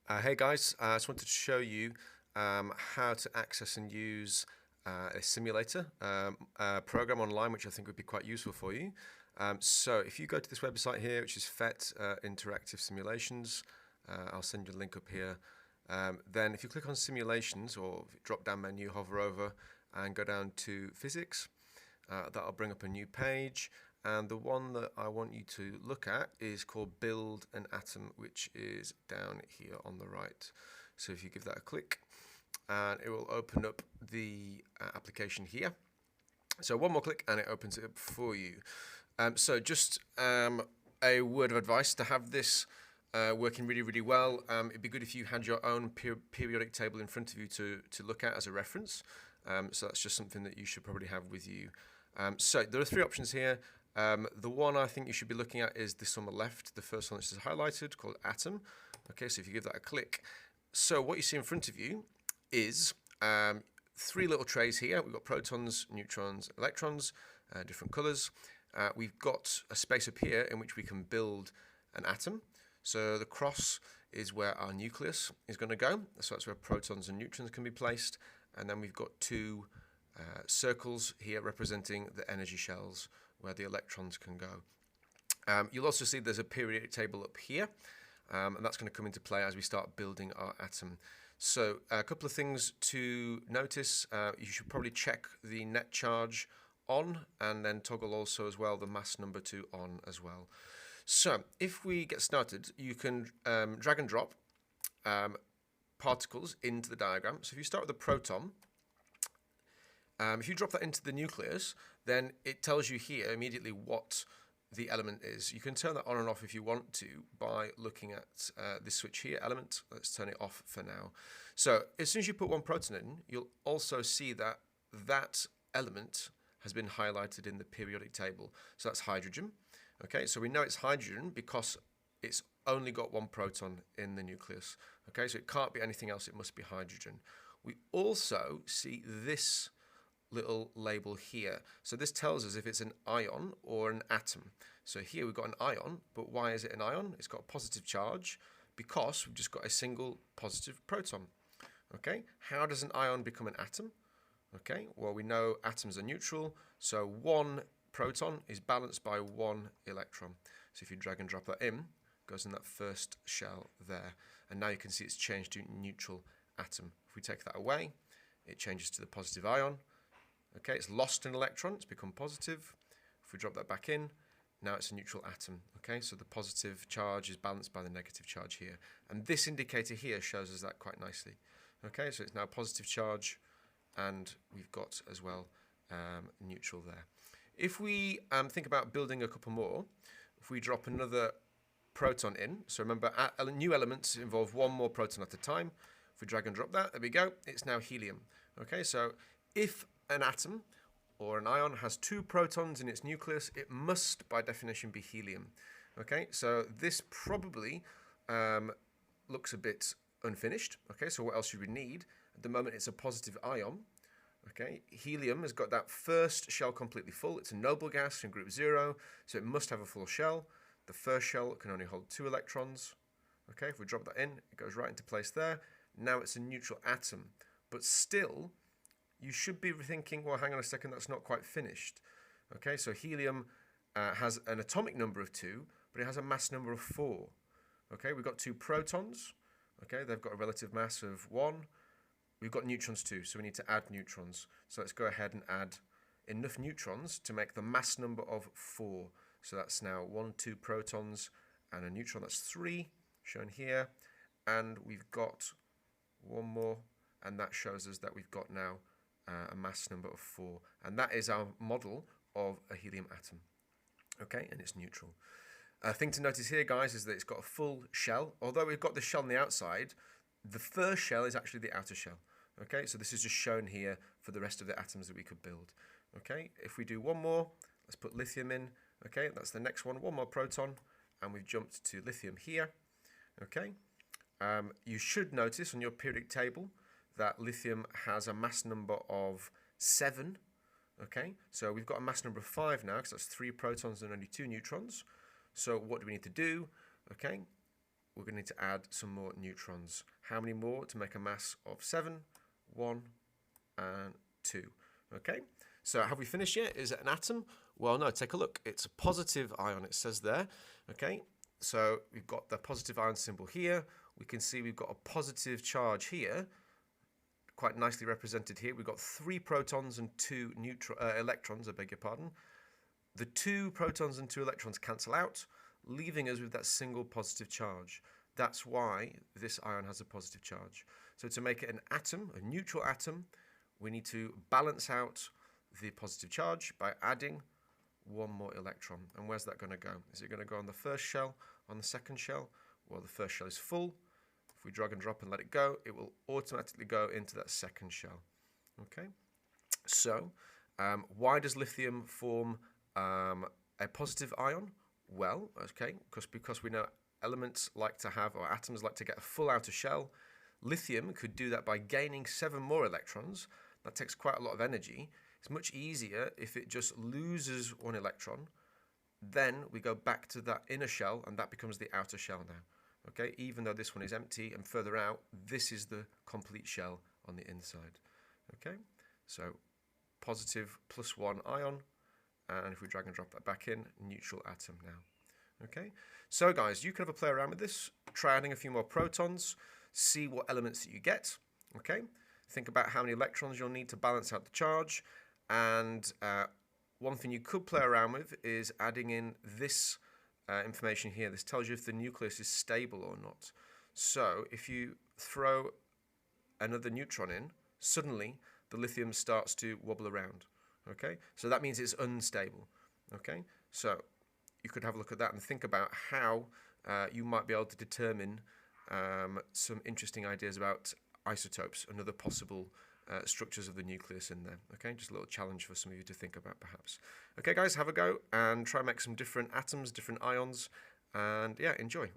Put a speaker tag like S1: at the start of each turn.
S1: Hey guys, I just wanted to show you how to access and use a simulator program online, which I think would be quite useful for you. So if you go to this website here, which is FET Interactive Simulations, I'll send you a link up here. Then if you click on simulations or drop down menu, hover over and go down to physics, that'll bring up a new page. And the one that I want you to look at is called Build an Atom, which is down here on the right. So if you give that a click, and it will open up the application here. So one more click and it opens it up for you. So just a word of advice to have this working really well. It'd be good if you had your own periodic table in front of you to look at as a reference. So that's just something that you should probably have with you. So there are three options here. The one I think you should be looking at is this on the left, the first one which is highlighted, called Atom. Okay, so if you give that a click. So what you see in front of you is three little trays here. We've got protons, neutrons, electrons, different colors. We've got a space up here in which we can build an atom. So the cross is where our nucleus is going to go. So that's where protons and neutrons can be placed. And then we've got two circles here representing the energy shells where the electrons can go. You'll also see there's a periodic table up here, and that's going to come into play as we start building our atom. So a couple of things to notice. You should probably check the net charge on, and then toggle also as well the mass number to on as well. So if we get started, you can drag and drop particles into the diagram. So if you start with a proton, if you drop that into the nucleus, then it tells you here immediately what the element is. You can turn that on and off if you want to by looking at this switch here, element. Let's turn it off for now. So as soon as you put one proton in, you'll also see that that element has been highlighted in the periodic table. So that's hydrogen. Okay, so we know it's hydrogen because it's only got one proton in the nucleus. Okay, so it can't be anything else, it must be hydrogen. We also see this little label here. So this tells us if it's an ion or an atom. So here we've got an ion, but why is it an ion? It's got a positive charge because we've just got a single positive proton. Okay, how does an ion become an atom? Okay, well we know atoms are neutral, so one proton is balanced by one electron. So if you drag and drop that in, it goes in that first shell there. And now you can see it's changed to neutral atom. If we take that away, it changes to the positive ion. Okay, it's lost an electron, it's become positive. If we drop that back in, now it's a neutral atom. Okay, so the positive charge is balanced by the negative charge here. And this indicator here shows us that quite nicely. Okay, so it's now positive charge, and we've got as well neutral there. If we think about building a couple more, if we drop another proton in, so remember new elements involve one more proton at a time. If we drag and drop that, there we go, it's now helium. Okay, so if an atom or an ion has two protons in its nucleus, it must by definition be helium. Okay, so this probably looks a bit unfinished. Okay, so what else should we need? At the moment it's a positive ion. Okay, helium has got that first shell completely full. It's a noble gas in group 0, so it must have a full shell. The first shell can only hold 2 electrons. Okay, if we drop that in, it goes right into place there. Now it's a neutral atom, but still you should be thinking, well, hang on a second, that's not quite finished. Okay, so helium has an atomic number of 2, but it has a mass number of 4. Okay, we've got 2 protons. Okay, they've got a relative mass of 1. We've got neutrons too, so we need to add neutrons. So let's go ahead and add enough neutrons to make the mass number of 4. So that's now 1, 2 protons and a neutron, that's 3, shown here. And we've got one more, and that shows us that we've got now a mass number of 4. And that is our model of a helium atom. Okay, and it's neutral. A thing to notice here, guys, is that it's got a full shell. Although we've got the shell on the outside, the first shell is actually the outer shell. Okay, so this is just shown here for the rest of the atoms that we could build. Okay, if we do one more, let's put lithium in. Okay, that's the next one more proton, and we've jumped to lithium here. Okay, you should notice on your periodic table that lithium has a mass number of 7. Okay, so we've got a mass number of 5 now, because that's 3 protons and only 2 neutrons. So what do we need to do? Okay, we're going to need to add some more neutrons. How many more to make a mass of 7? 1 and 2. Okay, so have we finished yet? Is it an atom? Well, no, take a look. It's a positive ion, it says there. Okay, so we've got the positive ion symbol here. We can see we've got a positive charge here, quite nicely represented here. We've got 3 protons and 2 electrons, I beg your pardon. The 2 protons and 2 electrons cancel out, leaving us with that single positive charge. That's why this ion has a positive charge. So to make it an atom, a neutral atom, we need to balance out the positive charge by adding 1 more electron. And where's that going to go? Is it going to go on the first shell, on the second shell? Well, the first shell is full. If we drag and drop and let it go, it will automatically go into that second shell. Okay. So why does lithium form a positive ion? Well, okay, because we know elements like to have, or atoms like to get a full outer shell. Lithium could do that by gaining 7 more electrons. That takes quite a lot of energy. It's much easier if it just loses 1 electron. Then we go back to that inner shell, and that becomes the outer shell now. Okay, even though this one is empty and further out, this is the complete shell on the inside. Okay, so positive plus 1 ion, and if we drag and drop that back in, neutral atom now. Okay, so guys, you can have a play around with this, try adding a few more protons, see what elements that you get. Okay, think about how many electrons you'll need to balance out the charge, and one thing you could play around with is adding in this information here. This tells you if the nucleus is stable or not. So if you throw another neutron in, suddenly the lithium starts to wobble around. Okay, so that means it's unstable. Okay, so you could have a look at that and think about how you might be able to determine some interesting ideas about isotopes and other possible structures of the nucleus in there. Okay, just a little challenge for some of you to think about perhaps. Okay guys, have a go and try and make some different atoms, different ions, and yeah, enjoy.